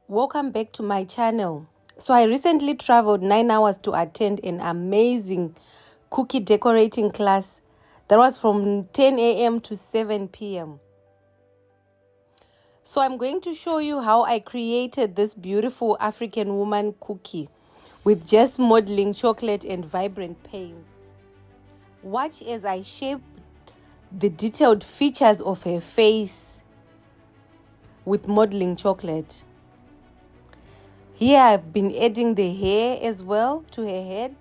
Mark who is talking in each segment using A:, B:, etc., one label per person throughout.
A: Welcome back to my channel. So I recently traveled 9 hours to attend an amazing cookie decorating class that was from 10 a.m. to 7 p.m. So I'm going to show you how I created this beautiful African woman cookie with just modeling chocolate and vibrant paints. Watch as I shape the detailed features of her face with modeling chocolate. Here I've been adding the hair as well to her head.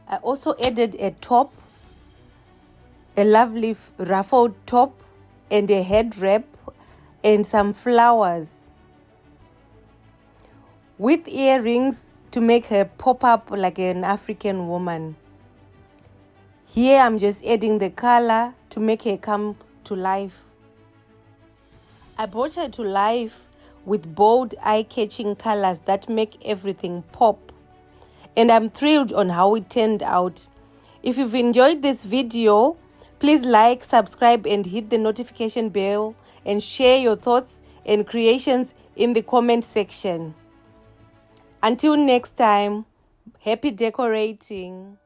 A: I also added a top, a lovely ruffled top, and a head wrap and some flowers with earrings to make her pop up like an African woman. Here I'm just adding the color to make her come to life. I brought her to life with bold, eye-catching colors that make everything pop. And I'm thrilled on how it turned out. If you've enjoyed this video, please like, subscribe, and hit the notification bell, and share your thoughts and creations in the comment section. Until next time, happy decorating.